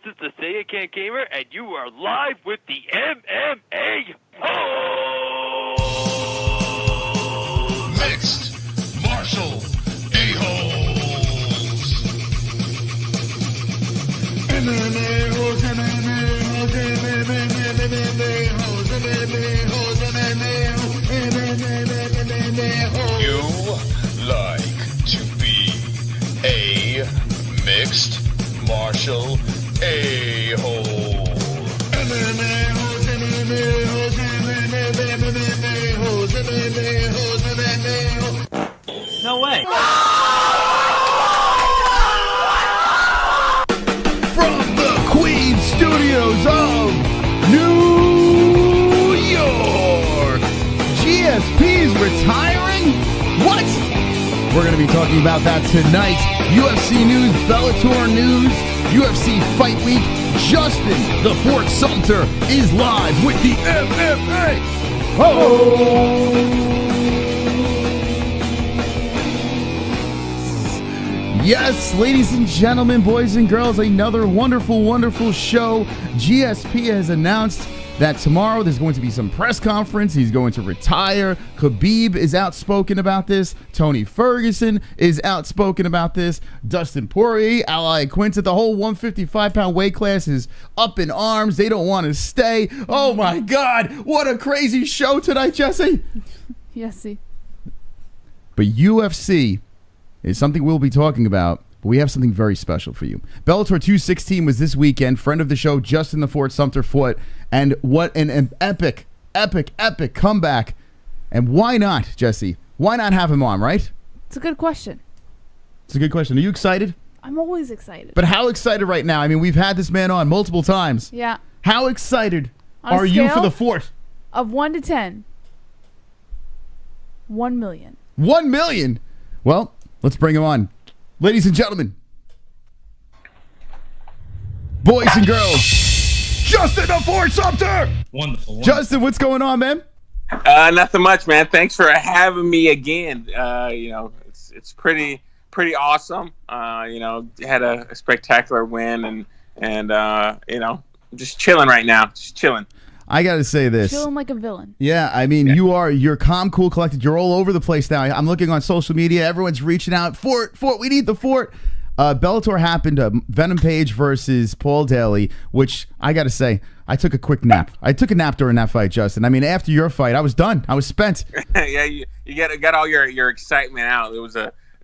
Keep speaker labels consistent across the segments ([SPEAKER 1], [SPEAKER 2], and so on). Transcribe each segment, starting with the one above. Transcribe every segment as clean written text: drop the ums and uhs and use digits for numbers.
[SPEAKER 1] This is the Say It Can't Gamer, and you are live with the MMA Hoes!
[SPEAKER 2] Mixed Martial A-Holes! MMA Hoes, MMA Hoes, MMA Hoes, MMA Hoes, MMA Hoes. You like to be a mixed martial a-hole. MMA hoes, MMA hoes, MMA hoes, MMA hoes, MMA hoes.
[SPEAKER 3] No way.
[SPEAKER 2] From the Queen Studios of New York, GSP's retiring? What? We're going to be talking about that tonight. UFC news, Bellator news, UFC Fight Week. Justin, the Fort Sumter, is live with the MMA. Yes, ladies and gentlemen, boys and girls, another wonderful, wonderful show. GSP has announced that tomorrow there's going to be some press conference. He's going to retire. Khabib is outspoken about this. Tony Ferguson is outspoken about this. Dustin Poirier, Ally Quintet, the whole 155-pound weight class is up in arms. They don't want to stay. Oh, my God. What a crazy show tonight, Jessie.
[SPEAKER 4] Jessie.
[SPEAKER 2] But UFC is something we'll be talking about. But we have something very special for you. Bellator 216 was this weekend. Friend of the show, Justin the Fort Sumter fought. And what an epic comeback. And why not, Jessie? Why not have him on, right?
[SPEAKER 4] It's a good question.
[SPEAKER 2] It's a good question. Are you excited?
[SPEAKER 4] I'm always excited.
[SPEAKER 2] But how excited right now? I mean, we've had this man on multiple times.
[SPEAKER 4] Yeah.
[SPEAKER 2] How excited
[SPEAKER 4] On a
[SPEAKER 2] are you for
[SPEAKER 4] scale
[SPEAKER 2] the Fort?
[SPEAKER 4] Of 1 to 10. 1 million.
[SPEAKER 2] 1 million? Well, let's bring him on. Ladies and gentlemen, boys and girls, Justin the Fort Sumter!
[SPEAKER 3] Wonderful.
[SPEAKER 2] Justin, what's going on, man?
[SPEAKER 5] Nothing much, man. Thanks for having me again. It's pretty awesome. Had a spectacular win and just chilling right now. Just chilling.
[SPEAKER 2] I got to say this.
[SPEAKER 4] Feeling like a villain.
[SPEAKER 2] Yeah, I mean, you're calm, cool, collected. You're all over the place now. I'm looking on social media. Everyone's reaching out. Fort, we need the Fort. Bellator happened. Venom Page versus Paul Daly, which I got to say, I took a quick nap. I took a nap during that fight, Justin. I mean, after your fight, I was done. I was spent.
[SPEAKER 5] Yeah, you got all your excitement out. It was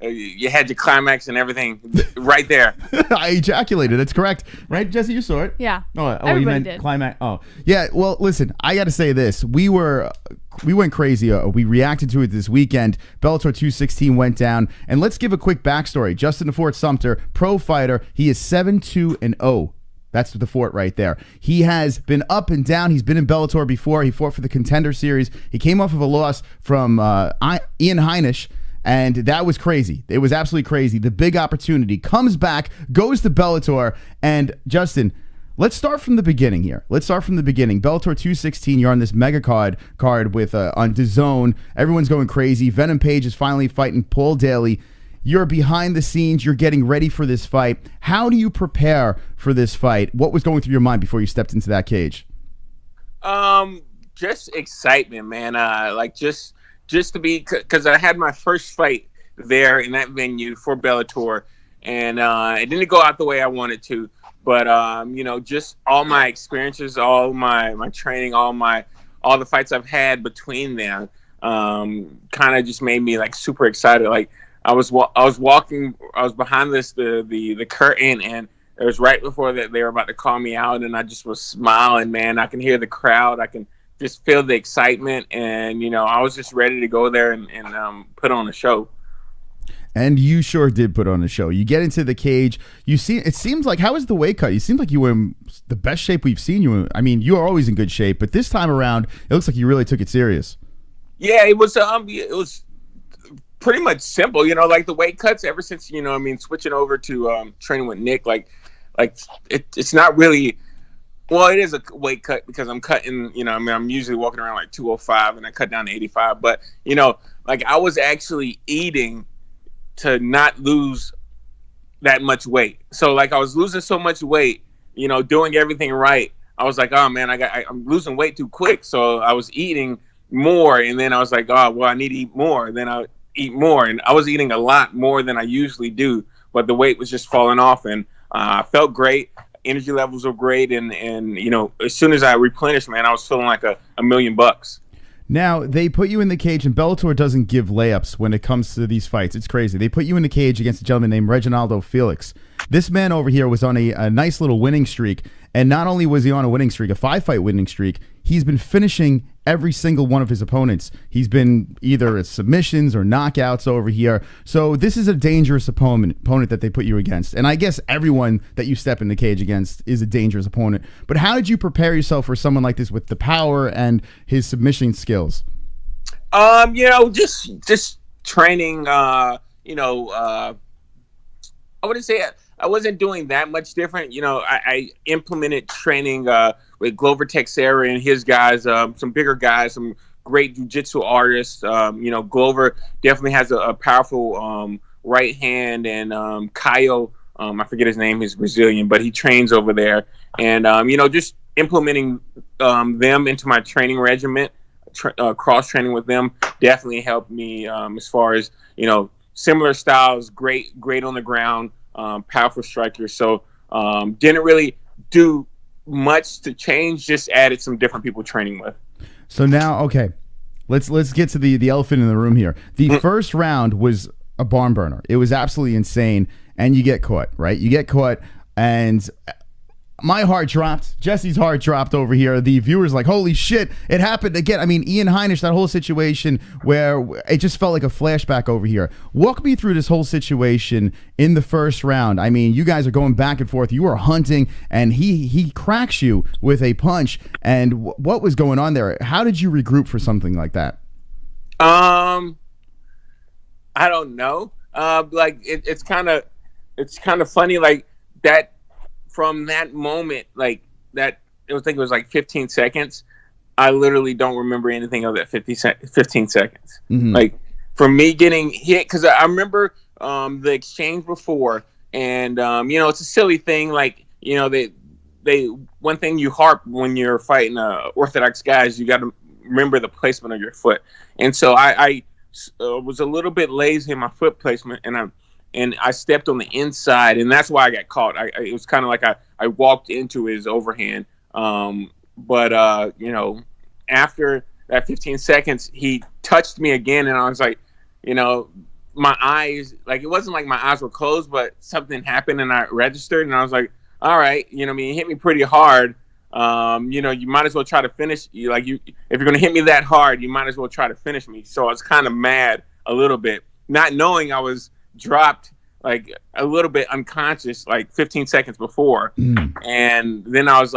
[SPEAKER 5] you had your climax and everything right there.
[SPEAKER 2] I ejaculated. That's correct. Right, Jessie? You saw it?
[SPEAKER 4] Yeah.
[SPEAKER 2] Oh,
[SPEAKER 4] Everybody
[SPEAKER 2] you meant
[SPEAKER 4] did.
[SPEAKER 2] climax. Oh, yeah. Well, listen, I got to say this. We went crazy. We reacted to it this weekend. Bellator 216 went down. And let's give a quick backstory. Justin the Fort Sumter, pro fighter. He is 7-2-0. That's the Fort right there. He has been up and down. He's been in Bellator before. He fought for the Contender Series. He came off of a loss from Ian Heinisch. And that was crazy. It was absolutely crazy. The big opportunity comes back, goes to Bellator. And Justin, let's start from the beginning here. Bellator 216, you're on this mega card with on DAZN. Everyone's going crazy. Venom Page is finally fighting Paul Daly. You're behind the scenes. You're getting ready for this fight. How do you prepare for this fight? What was going through your mind before you stepped into that cage?
[SPEAKER 5] Just excitement, man. Just to be, because I had my first fight there in that venue for Bellator, and it didn't go out the way I wanted to. But just all my experiences, all my training, all the fights I've had between them, kind of just made me like super excited. Like I was walking, I was behind the curtain, and it was right before that they were about to call me out, and I just was smiling, man. I can hear the crowd. I can just feel the excitement, and I was just ready to go there and put on a show.
[SPEAKER 2] And you sure did put on a show. You get into the cage. It seems like, how was the weight cut? You seem like you were in the best shape we've seen you in. I mean, you are always in good shape, but this time around, it looks like you really took it serious.
[SPEAKER 5] Yeah, it was pretty much simple. Like the weight cuts ever since switching over to training with Nick. Like it's not really. Well, it is a weight cut because I'm cutting, I'm usually walking around like 205 and I cut down to 85. But, I was actually eating to not lose that much weight. So, I was losing so much weight doing everything right. I was like, oh man, I'm losing weight too quick. So I was eating more, and then I was like, oh well, I need to eat more. And then I eat more, and I was eating a lot more than I usually do, but the weight was just falling off, and I felt great. Energy levels were great, and as soon as I replenished, man, I was feeling like a $1,000,000.
[SPEAKER 2] Now, they put you in the cage, and Bellator doesn't give layups when it comes to these fights. It's crazy. They put you in the cage against a gentleman named Reginaldo Felix. This man over here was on a nice little winning streak, and not only was he on a winning streak, a 5-fight winning streak, he's been finishing every single one of his opponents. He's been either at submissions or knockouts over here. So this is a dangerous opponent that they put you against. And I guess everyone that you step in the cage against is a dangerous opponent. But how did you prepare yourself for someone like this with the power and his submission skills?
[SPEAKER 5] Just training, I wouldn't say I wasn't doing that much different. I implemented training with Glover Teixeira and his guys, some bigger guys, some great jiu-jitsu artists. Glover definitely has a powerful right hand, and Caio, I forget his name, he's Brazilian, but he trains over there. And, just implementing them into my training regimen, cross-training with them definitely helped me as far as, similar styles, great on the ground, powerful striker. So didn't really do much to change, just added some different people training with.
[SPEAKER 2] So now, okay, let's get to the elephant in the room here. The first round was a barn burner. It was absolutely insane, and you get caught, right? You get caught, and my heart dropped. Jesse's heart dropped over here. The viewers like, holy shit, it happened again. I mean, Ian Heinisch, that whole situation where it just felt like a flashback over here. Walk me through this whole situation in the first round. I mean, you guys are going back and forth. You are hunting, and he cracks you with a punch. And what was going on there? How did you regroup for something like that?
[SPEAKER 5] I don't know. It's kind of funny, like that. From that moment, like that, I think it was like 15 seconds. I literally don't remember anything of that 15 seconds. Mm-hmm. Like from me getting hit, because I remember the exchange before, and it's a silly thing. Like they one thing you harp when you're fighting orthodox guys, you got to remember the placement of your foot. And so I was a little bit lazy in my foot placement, and I stepped on the inside, and that's why I got caught. It was kind of like I walked into his overhand. But after that 15 seconds, he touched me again, and I was like, my eyes, like it wasn't like my eyes were closed, but something happened, and I registered, and I was like, all right, he hit me pretty hard. You might as well try to finish. If you're going to hit me that hard, you might as well try to finish me. So I was kind of mad a little bit, not knowing I was dropped like a little bit unconscious like 15 seconds before. And then I was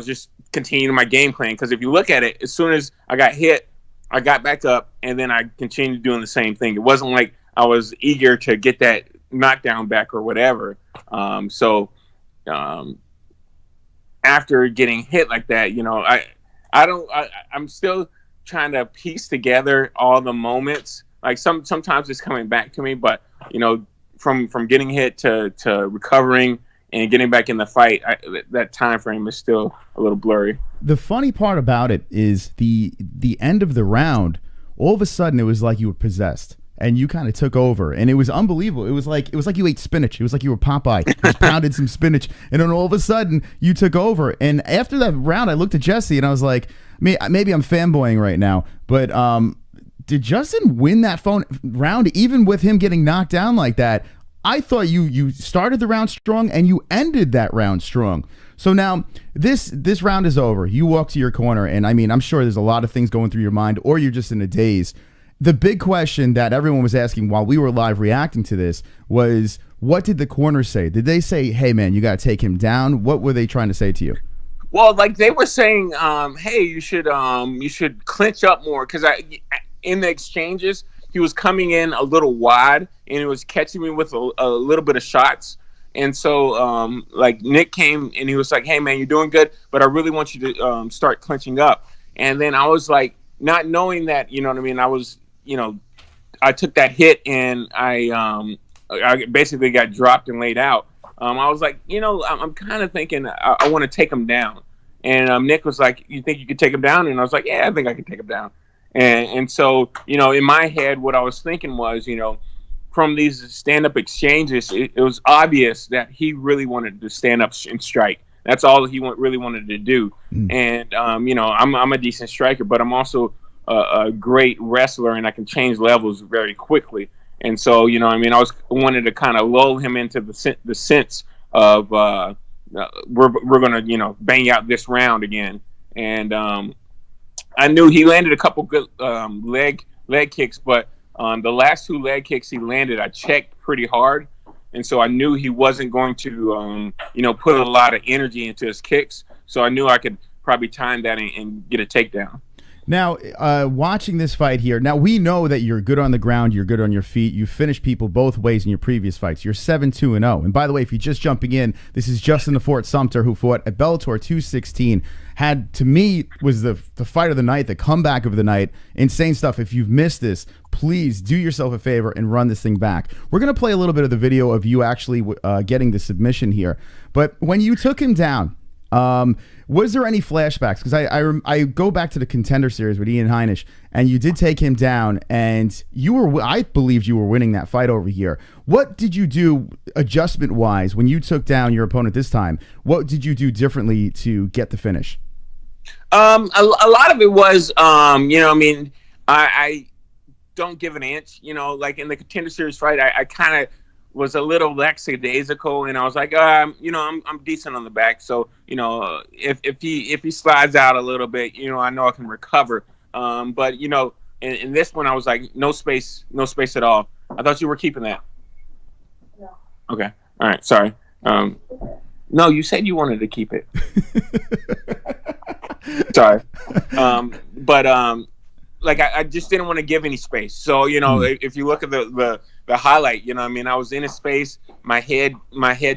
[SPEAKER 5] just continuing my game plan, because if you look at it, as soon as I got hit, I got back up, and then I continued doing the same thing. It wasn't like I was eager to get that knockdown back or whatever. After getting hit like that, I'm still trying to piece together all the moments. Like sometimes it's coming back to me, but from getting hit to recovering and getting back in the fight, that time frame is still a little blurry.
[SPEAKER 2] The funny part about it is the end of the round. All of a sudden, it was like you were possessed, and you kind of took over, and it was unbelievable. It was like you ate spinach. It was like you were Popeye. You just pounded some spinach, and then all of a sudden, you took over. And after that round, I looked at Jesse, and I was like, maybe I'm fanboying right now, but did Justin win that round even with him getting knocked down like that? I thought you started the round strong and you ended that round strong. So now this round is over. You walk to your corner, and I mean, I'm sure there's a lot of things going through your mind, or you're just in a daze. The big question that everyone was asking while we were live reacting to this was, what did the corner say? Did they say, hey man, you got to take him down? What were they trying to say to you?
[SPEAKER 5] Well, like they were saying, hey, you should clinch up more, because in the exchanges, he was coming in a little wide, and he was catching me with a little bit of shots. And so, like Nick came, and he was like, hey man, you're doing good, but I really want you to start clinching up. And then I was like, not knowing that, you know what I mean? I was, I took that hit, and I basically got dropped and laid out. I was like, I'm kind of thinking I want to take him down. And Nick was like, you think you could take him down? And I was like, yeah, I think I can take him down. And so, in my head, what I was thinking was, from these stand-up exchanges, it was obvious that he really wanted to stand up and strike. That's all he really wanted to do. And, I'm a decent striker, but I'm also a great wrestler, and I can change levels very quickly. And so, I wanted to kind of lull him into the sense of we're going to, bang out this round again. And I knew he landed a couple good leg kicks, but the last 2 leg kicks he landed, I checked pretty hard. And so I knew he wasn't going to, put a lot of energy into his kicks. So I knew I could probably time that and get a takedown.
[SPEAKER 2] Now, watching this fight here, now we know that you're good on the ground, you're good on your feet. You finished people both ways in your previous fights. You're 7-2-0. And by the way, if you're just jumping in, this is Justin the Fort Sumter, who fought at Bellator 216. Had, to me, was the fight of the night, the comeback of the night. Insane stuff. If you've missed this, please do yourself a favor and run this thing back. We're going to play a little bit of the video of you actually getting the submission here. But when you took him down, was there any flashbacks? Because I go back to the Contender Series with Ian Heinisch, and you did take him down, and I believed you were winning that fight over here. What did you do adjustment-wise when you took down your opponent this time? What did you do differently to get the finish?
[SPEAKER 5] A lot of it was, I don't give an inch. Like in the Contender Series fight, I kind of was a little lackadaisical, and I was like, I'm decent on the back, so if he slides out a little bit, I know I can recover. But in this one, I was like, no space at all. I thought you were keeping that. No. Okay. All right. Sorry. No, you said you wanted to keep it. Sorry. But I just didn't want to give any space. So, if you look at the highlight, I was in a space, my head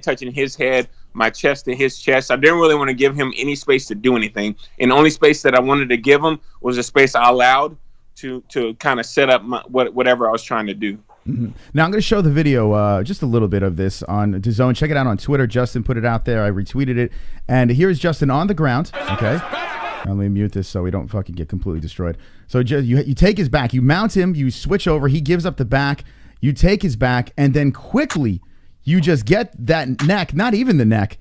[SPEAKER 5] touching his head, my chest to his chest. I didn't really want to give him any space to do anything. And the only space that I wanted to give him was a space I allowed to kind of set up whatever I was trying to do.
[SPEAKER 2] Mm-hmm. Now I'm going to show the video, just a little bit of this on DAZN. Check it out on Twitter. Justin put it out there. I retweeted it. And here's Justin on the ground. Okay. Now, let me mute this so we don't fucking get completely destroyed. So you take his back. You mount him. You switch over. He gives up the back. You take his back. And then quickly, you just get that neck. Not even the neck.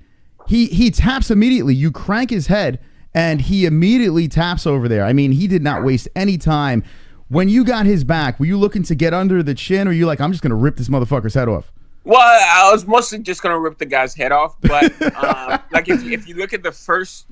[SPEAKER 2] He taps immediately. You crank his head, and he immediately taps over there. I mean, he did not waste any time. When you got his back, were you looking to get under the chin, or you like, I'm just going to rip this motherfucker's head off?
[SPEAKER 5] Well, I was mostly just going to rip the guy's head off. But if you look at the first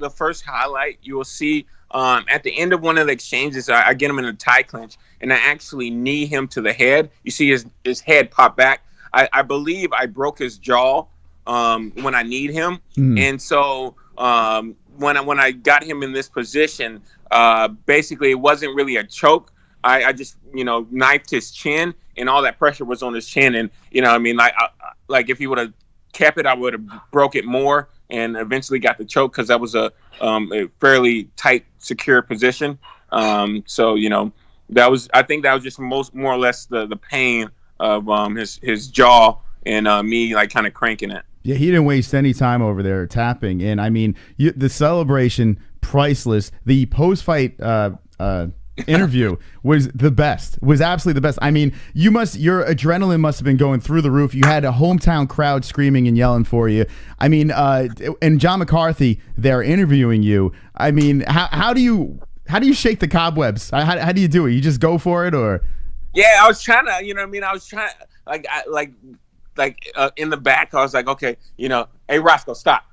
[SPEAKER 5] highlight, you will see at the end of one of the exchanges, I get him in a tie clinch, and I actually knee him to the head. You see his head pop back. I believe I broke his jaw when I kneed him. And so when I got him in this position, basically it wasn't really a choke. I just, knifed his chin, and all that pressure was on his chin. And, like if he would have kept it, I would have broke it more and eventually got the choke, because that was a fairly tight, secure position. I think that was just more or less the pain of his jaw and me like kind of cranking it.
[SPEAKER 2] Yeah, he didn't waste any time over there tapping. And I mean, the celebration, priceless. The post-fight interview was the best. Was absolutely the best. I mean, your adrenaline must have been going through the roof. You had a hometown crowd screaming and yelling for you. I mean, and John McCarthy there interviewing you. I mean, how do you shake the cobwebs? How do you do it? You just go for it, or?
[SPEAKER 5] Yeah, I was trying to. I was trying in the back. I was like, okay, hey Roscoe, stop.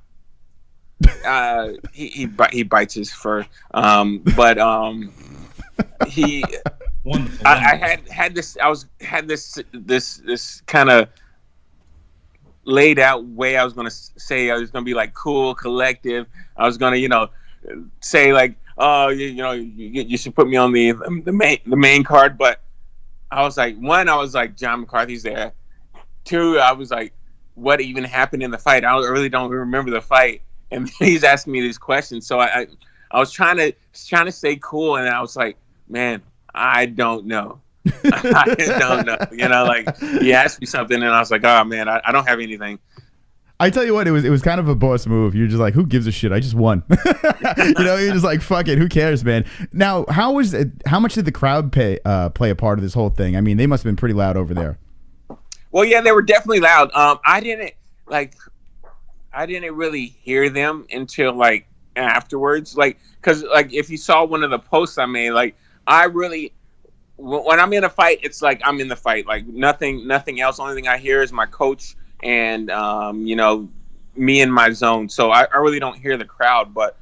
[SPEAKER 5] He bites his fur, he wonderful. I had this kind of laid out way. I was gonna say I was gonna be like cool, collective. I was gonna say like, oh, you should put me on the main card. But I was like, one, I was like, John McCarthy's there. Two, I was like, what even happened in the fight? I really don't remember the fight. And he's asking me these questions, so I was trying to stay cool, and I was like, man, I don't know. I don't know. Like he asked me something, and I was like, oh man, I don't have anything.
[SPEAKER 2] I tell you what, it was kind of a boss move. You're just like, who gives a shit? I just won. You're just like, fuck it, who cares, man? Now, how much did the crowd play a part of this whole thing? I mean, they must have been pretty loud over there.
[SPEAKER 5] Well, yeah, they were definitely loud. I didn't really hear them until like afterwards, like, because like if you saw one of the posts I made, like I really, when I'm in a fight, it's like I'm in the fight, like nothing else. Only thing I hear is my coach and me in my zone. So I really don't hear the crowd, but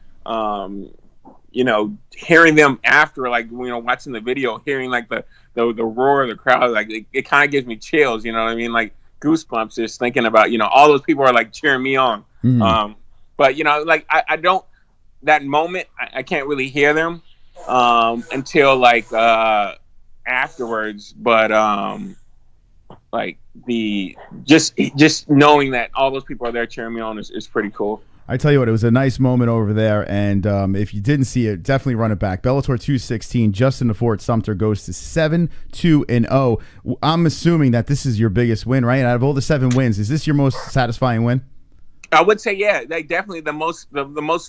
[SPEAKER 5] hearing them after, like watching the video, hearing like the roar of the crowd, like it kind of gives me chills. You know what I mean? Like goosebumps just thinking about all those people are like cheering me on.
[SPEAKER 2] Mm.
[SPEAKER 5] But like I don't, that moment I can't really hear them until like afterwards. But like the just knowing that all those people are there cheering me on is pretty cool.
[SPEAKER 2] I tell you what, it was a nice moment over there, and if you didn't see it, definitely run it back. Bellator 216, Justin the Fort Sumter goes to 7-2-0. I'm assuming that this is your biggest win, right? Out of all the 7 wins, is this your most satisfying win?
[SPEAKER 5] I would say, yeah, like definitely the most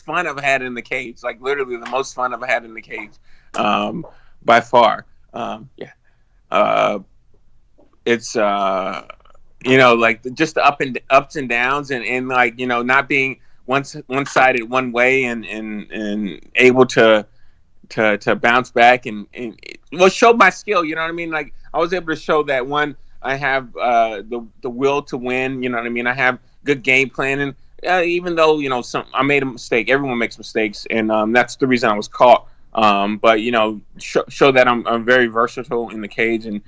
[SPEAKER 5] fun I've had in the cage. Like literally the most fun I've had in the cage, by far. Yeah, it's like just the ups and downs, and like not being one-sided one way, and able to bounce back and show my skill. You know what I mean? Like I was able to show that I have the will to win. You know what I mean? I have good game planning, even though I made a mistake. Everyone makes mistakes, and that's the reason I was caught. But show that I'm very versatile in the cage, and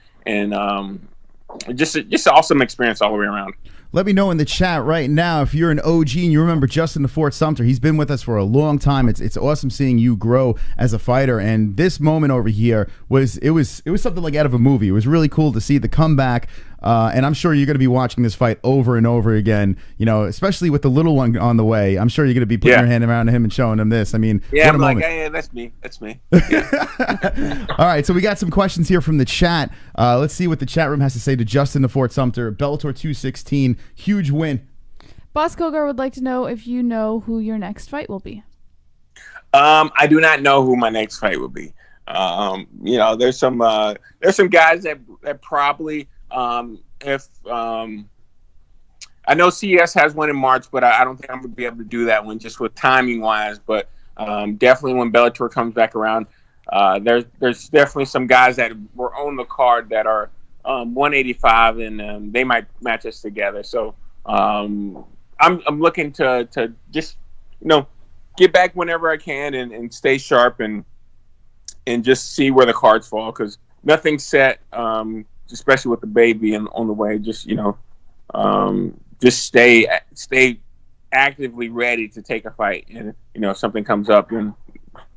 [SPEAKER 5] just an awesome experience all the way around.
[SPEAKER 2] Let me know in the chat right now if you're an OG and you remember Justin the Fort Sumter. He's been with us for a long time. It's awesome seeing you grow as a fighter. And this moment over here was something like out of a movie. It was really cool to see the comeback. And I'm sure you're going to be watching this fight over and over again. Especially with the little one on the way. I'm sure you're going to be putting your hand around him and showing him this. I mean,
[SPEAKER 5] yeah,
[SPEAKER 2] what a
[SPEAKER 5] I'm
[SPEAKER 2] moment.
[SPEAKER 5] like, yeah, that's me. That's me. Yeah.
[SPEAKER 2] All right, so we got some questions here from the chat. Let's see what the chat room has to say to Justin the Fort Sumter. Bellator 216, huge win.
[SPEAKER 4] Boss Kogar would like to know if you know who your next fight will be.
[SPEAKER 5] I do not know who my next fight will be. There's some guys that probably if I know CES has one in March, but I don't think I'm gonna be able to do that one just with timing wise. But definitely when Bellator comes back around, there's definitely some guys that were on the card that are 185, and they might match us together. So I'm looking to just get back whenever I can and stay sharp and just see where the cards fall, because nothing's set, especially with the baby and on the way. Just just stay actively ready to take a fight, and if something comes up, then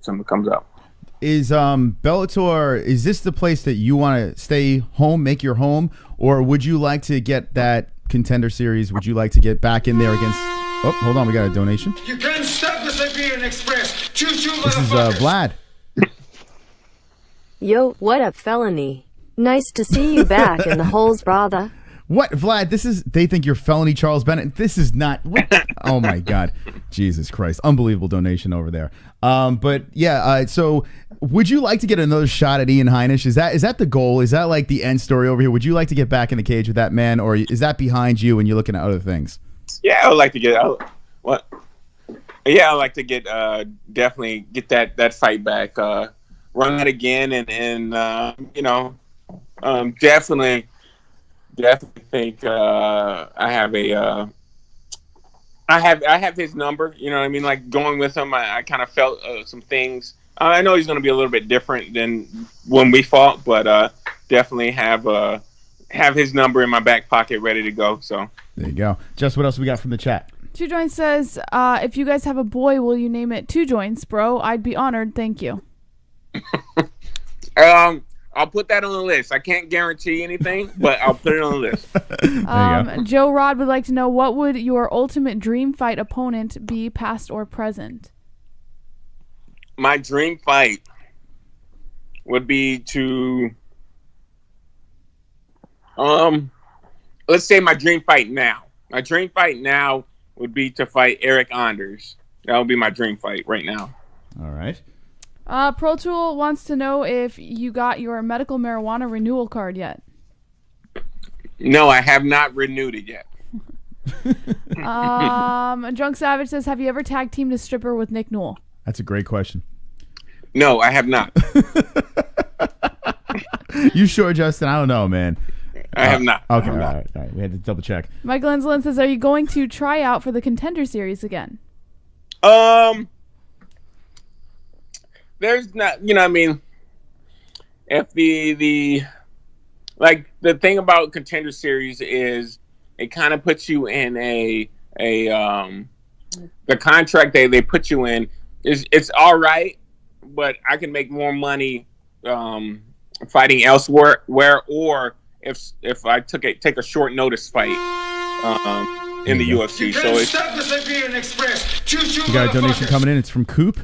[SPEAKER 5] something comes up.
[SPEAKER 2] Is Bellator, is this the place that you want to stay home, make your home, or would you like to get that Contender Series? Would you like to get back in there against? Oh, hold on, we got a donation.
[SPEAKER 3] You can't stop the Siberian Express. Choo-choo,
[SPEAKER 2] This is Vlad.
[SPEAKER 6] Yo, what up, felony? Nice to see you back in the holes, brother.
[SPEAKER 2] What, Vlad? They think you're felony Charles Bennett. This is not. What? Oh my God, Jesus Christ! Unbelievable donation over there. But yeah. So, would you like to get another shot at Ian Heinisch? Is that the goal? Is that like the end story over here? Would you like to get back in the cage with that man, or is that behind you and you're looking at other things?
[SPEAKER 5] Yeah, I would like to get what? Yeah, I'd like to get definitely get that fight back, run that again, and definitely think I have his number. You know what I mean? Like going with him, I kind of felt some things. I know he's going to be a little bit different than when we fought, but definitely have his number in my back pocket ready to go. So
[SPEAKER 2] there you go. Just what else we got from the chat?
[SPEAKER 4] Two Joints says, if you guys have a boy, will you name it Two Joints, bro? I'd be honored. Thank you.
[SPEAKER 5] I'll put that on the list. I can't guarantee anything, but I'll put it on the list.
[SPEAKER 4] Joe Rod would like to know, what would your ultimate dream fight opponent be, past or present?
[SPEAKER 5] My dream fight would be to, let's say my dream fight now. My dream fight now would be to fight Eric Anders. That would be my dream fight right now.
[SPEAKER 2] All right.
[SPEAKER 4] Pro Tool wants to know if you got your medical marijuana renewal card yet.
[SPEAKER 5] No, I have not renewed it yet.
[SPEAKER 4] Drunk Savage says, have you ever tag teamed a stripper with Nick Newell?
[SPEAKER 2] That's a great question.
[SPEAKER 5] No, I have not.
[SPEAKER 2] You sure, Justin? I don't know, man.
[SPEAKER 5] I have not.
[SPEAKER 2] Okay, all right. We had to double check.
[SPEAKER 4] Michael Insolin says, are you going to try out for the Contender Series again?
[SPEAKER 5] There's not, I mean, if the thing about Contender Series is it kind of puts you in the contract they put you in it's all right, but I can make more money fighting elsewhere, or if I take a short notice fight in the UFC. So it's
[SPEAKER 2] you got a donation coming in. It's from Coop.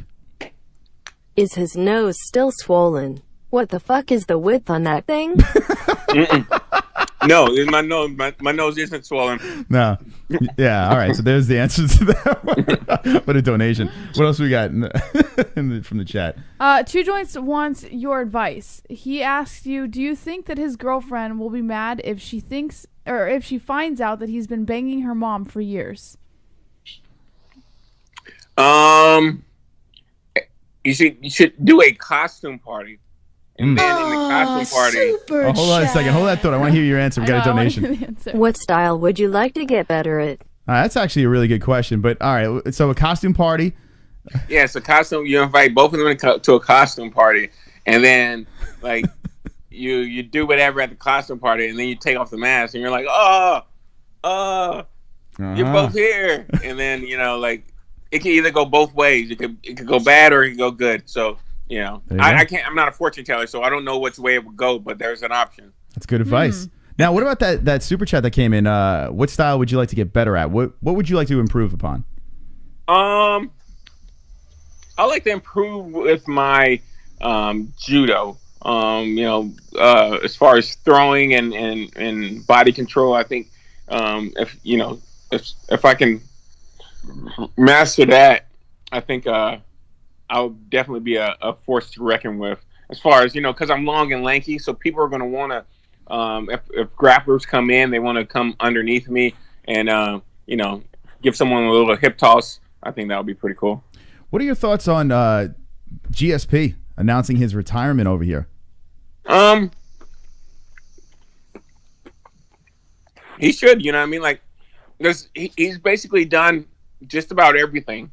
[SPEAKER 6] Is his nose still swollen? What the fuck is the width on that thing?
[SPEAKER 5] No, my nose isn't swollen.
[SPEAKER 2] No. Yeah, all right. So there's the answer to that. What a donation. What else we got from the chat?
[SPEAKER 4] Two Joints wants your advice. He asks you, do you think that his girlfriend will be mad if she finds out that he's been banging her mom for years?
[SPEAKER 5] You should do a costume party. And then in the costume party.
[SPEAKER 2] Hold on a second. Hold that thought. I want to hear your answer. We got a donation.
[SPEAKER 6] What style would you like to get better at?
[SPEAKER 2] That's actually a really good question. But all right, so a costume party.
[SPEAKER 5] Yeah, it's a costume. You invite both of them to a costume party, and then like you do whatever at the costume party, and then you take off the mask, and you're like, you're both here, and then like it can either go both ways. It could go bad or it could go good. So. I can't. I'm not a fortune teller, so I don't know which way it would go. But there's an option. That's
[SPEAKER 2] good advice. Now, what about that super chat that came in? What style would you like to get better at? What would you like to improve upon?
[SPEAKER 5] I like to improve with my judo. As far as throwing and body control, I think if I can master that, I think. I'll definitely be a force to reckon with. As far as, because I'm long and lanky, so people are going to want to, if grapplers come in, they want to come underneath me and, give someone a little hip toss. I think that would be pretty cool.
[SPEAKER 2] What are your thoughts on GSP announcing his retirement over here?
[SPEAKER 5] He should, he's basically done just about everything.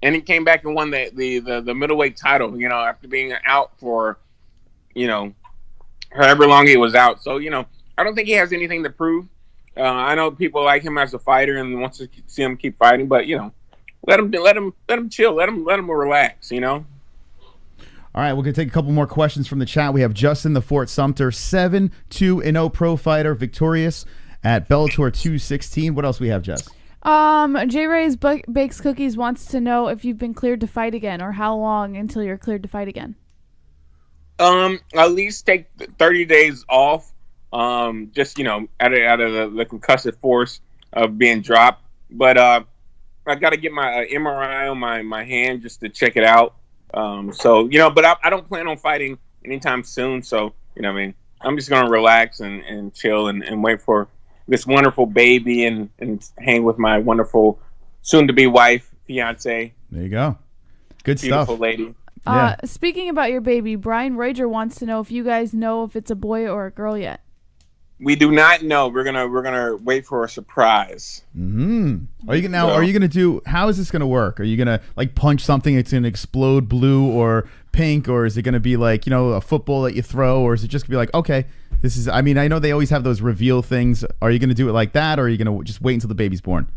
[SPEAKER 5] And he came back and won the middleweight title, after being out for, however long he was out. So, I don't think he has anything to prove. I know people like him as a fighter and wants to see him keep fighting, but let him chill, let him relax. All
[SPEAKER 2] right, we're gonna take a couple more questions from the chat. We have Justin the Fort Sumter, 7-2-0 pro fighter, victorious at Bellator 216. What else we have, Jess?
[SPEAKER 4] J. Ray's Bakes Cookies wants to know if you've been cleared to fight again, or how long until you're cleared to fight again.
[SPEAKER 5] At least take 30 days off. Just out of the concussive force of being dropped. But I got to get my MRI on my hand just to check it out. But I don't plan on fighting anytime soon. So I'm just gonna relax and chill and wait for this wonderful baby and hang with my wonderful soon-to-be wife, fiance.
[SPEAKER 2] There you go. Good
[SPEAKER 5] Beautiful
[SPEAKER 2] stuff.
[SPEAKER 5] Lady.
[SPEAKER 4] Speaking about your baby, Brian Rager wants to know if you guys know if it's a boy or a girl yet.
[SPEAKER 5] We do not know. We're gonna wait for a surprise.
[SPEAKER 2] Mm-hmm. Are you gonna do? How is this gonna work? Are you gonna punch something? It's gonna explode blue or pink, or is it gonna be a football that you throw, or is it just gonna be okay? This is. I mean, I know they always have those reveal things. Are you gonna do it like that, or are you gonna just wait until the baby's born?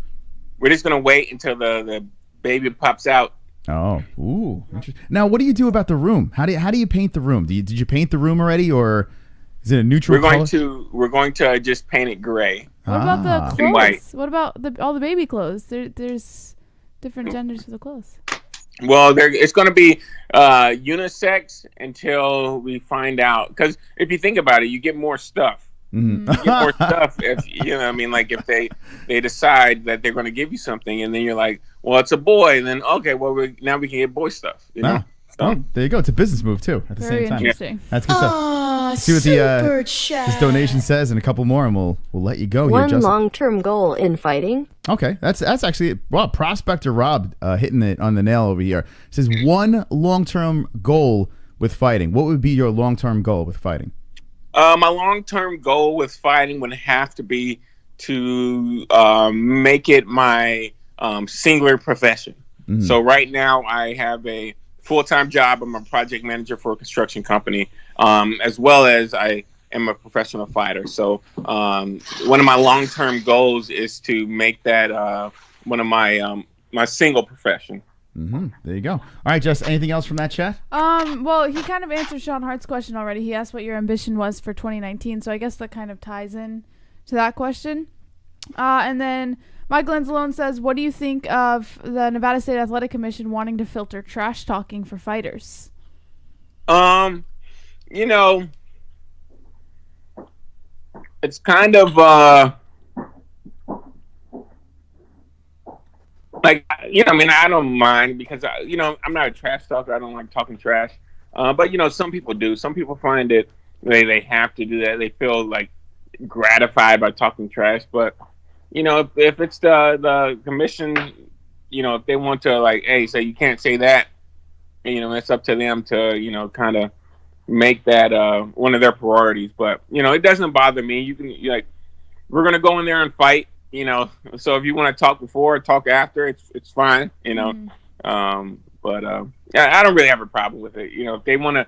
[SPEAKER 5] We're just gonna wait until the baby pops out.
[SPEAKER 2] Oh, ooh. Now, what do you do about the room? How do you paint the room? Did you paint the room already, or is it a neutral color?
[SPEAKER 5] We're going to just paint it gray.
[SPEAKER 4] What about the clothes?
[SPEAKER 5] And white.
[SPEAKER 4] What about all the baby clothes? There's different genders for the clothes.
[SPEAKER 5] Well, it's going to be unisex until we find out. Because if you think about it, you get more stuff. You get more stuff if you know what I mean. Like if they decide that they're going to give you something, and then you're like, well, it's a boy, and then okay, well now we can get boy stuff. You know?
[SPEAKER 2] Oh, there you go. It's a business move too. At the
[SPEAKER 4] Very
[SPEAKER 2] same time,
[SPEAKER 4] interesting.
[SPEAKER 2] that's good stuff. See what this donation says, and a couple more, and we'll let you go.
[SPEAKER 6] One
[SPEAKER 2] here,
[SPEAKER 6] long-term goal in fighting.
[SPEAKER 2] Okay, that's actually Prospector Rob hitting it on the nail over here. It says one long-term goal with fighting. What would be your long-term goal with fighting?
[SPEAKER 5] My long-term goal with fighting would have to be to make it my singular profession. So right now I have a full-time job. I'm a project manager for a construction company, as well as I am a professional fighter. So one of my long-term goals is to make that one of my my single profession.
[SPEAKER 2] There you go. All right, Jess, anything else from that chat?
[SPEAKER 4] Well, he kind of answered Sean Hart's question already. He asked what your ambition was for 2019, so I guess that kind of ties in to that question. And then Michael Anzalone says, what do you think of the Nevada State Athletic Commission wanting to filter trash talking for fighters?
[SPEAKER 5] You know, it's kind of like, you know, I mean, I don't mind because, you know, I'm not a trash talker. I don't like talking trash. But, you know, some people do. Some people find it, they have to do that. They feel like gratified by talking trash. But, you know, if it's the commission, you know, if they want to, like, hey, so you can't say that, you know, it's up to them to, you know, kind of make that one of their priorities. But, you know, it doesn't bother me. You can, like, we're going to go in there and fight. You know, so if you want to talk before or talk after, it's fine, you know. But I don't really have a problem with it. You know, if they want to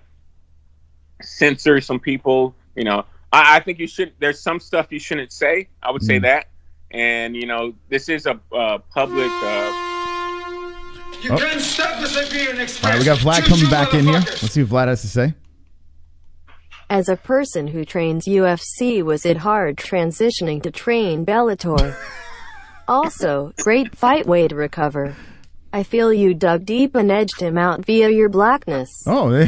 [SPEAKER 5] censor some people, you know, I think you should. There's some stuff you shouldn't say. I would say that. And, you know, this is a public.
[SPEAKER 3] You can't stop the Siberian Express.
[SPEAKER 2] All right, we got Vlad coming back in here. Let's see what Vlad has to say.
[SPEAKER 6] As a person who trains UFC, was it hard transitioning to train Bellator? Also, great fight way to recover. I feel you dug deep and edged him out via your blackness.
[SPEAKER 2] Oh,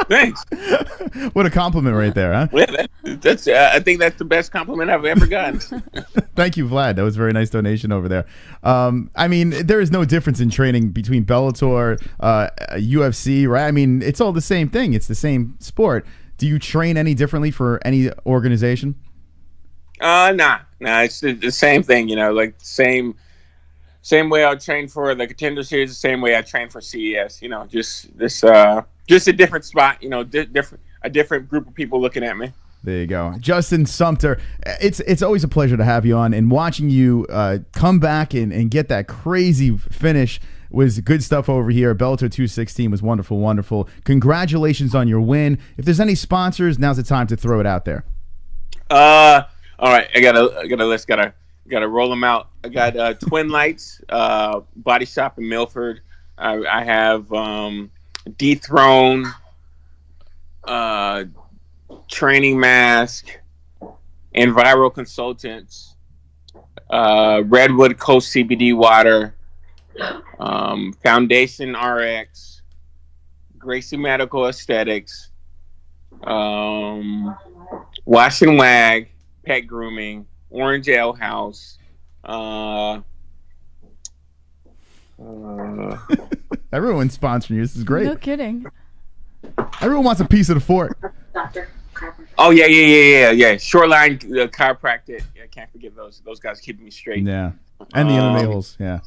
[SPEAKER 5] Thanks.
[SPEAKER 2] What a compliment right there, huh?
[SPEAKER 5] Yeah, that's I think that's the best compliment I've ever gotten.
[SPEAKER 2] Thank you, Vlad. That was a very nice donation over there. I mean, there is no difference in training between Bellator, UFC, right? I mean, it's all the same thing. It's the same sport. Do you train any differently for any organization?
[SPEAKER 5] Nah. It's the same thing. You know, like same way I train for the Contender Series, the same way I train for CES. You know, just a different spot. You know, a different group of people looking at me.
[SPEAKER 2] There you go. Justin Sumter, it's always a pleasure to have you on, and watching you come back and get that crazy finish was good stuff over here. Bellator 216 was wonderful. Congratulations on your win. If there's any sponsors, now's the time to throw it out there.
[SPEAKER 5] All right, I got a list. Got to roll them out. I got Twin Lights, Body Shop in Milford. I have Dethrone, Training Mask, Enviro Consultants, Redwood Coast CBD Water, Foundation RX, Gracie Medical Aesthetics, Wash and Wag, Pet Grooming, Orange Ale House.
[SPEAKER 2] Everyone's sponsoring you. This is great.
[SPEAKER 4] No kidding.
[SPEAKER 2] Everyone wants a piece of the fort.
[SPEAKER 5] Oh yeah. Shoreline Chiropractic. I can't forget those guys keeping me straight.
[SPEAKER 2] Yeah, and the MMA holes. Yeah.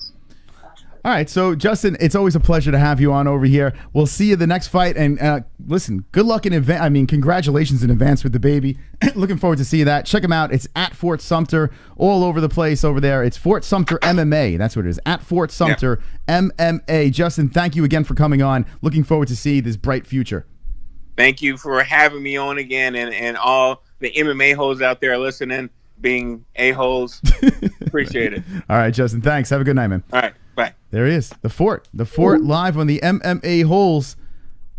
[SPEAKER 2] All right, so Justin, it's always a pleasure to have you on over here. We'll see you the next fight, and listen, good luck in advance. I mean, congratulations in advance with the baby. Looking forward to see that. Check him out. It's at Fort Sumter, all over the place over there. It's Fort Sumter MMA. That's what it is. At Fort Sumter MMA. Justin, thank you again for coming on. Looking forward to see this bright future.
[SPEAKER 5] Thank you for having me on again, and all the MMA hoes out there listening, being a-holes. Appreciate it.
[SPEAKER 2] All right, Justin, thanks. Have a good night, man.
[SPEAKER 5] All right, bye.
[SPEAKER 2] There he is. The Fort live on the MMA holes.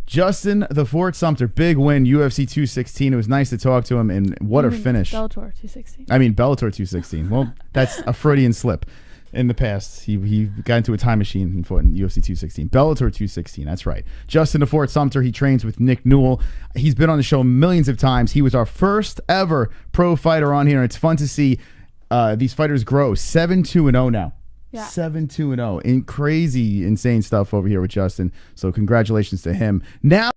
[SPEAKER 2] Justin the Fort Sumter, big win, UFC 216. It was nice to talk to him, and what a finish.
[SPEAKER 4] Bellator 216.
[SPEAKER 2] I mean, Bellator 216. Well, that's a Freudian slip. In the past, he got into a time machine and fought in UFC 216. Bellator 216, that's right. Justin the Fort Sumter, he trains with Nick Newell. He's been on the show millions of times. He was our first ever pro fighter on here, and it's fun to see these fighters grow. 7-2-0 now.
[SPEAKER 4] Yeah.
[SPEAKER 2] 7-2-0. In crazy, insane stuff over here with Justin. So congratulations to him. Now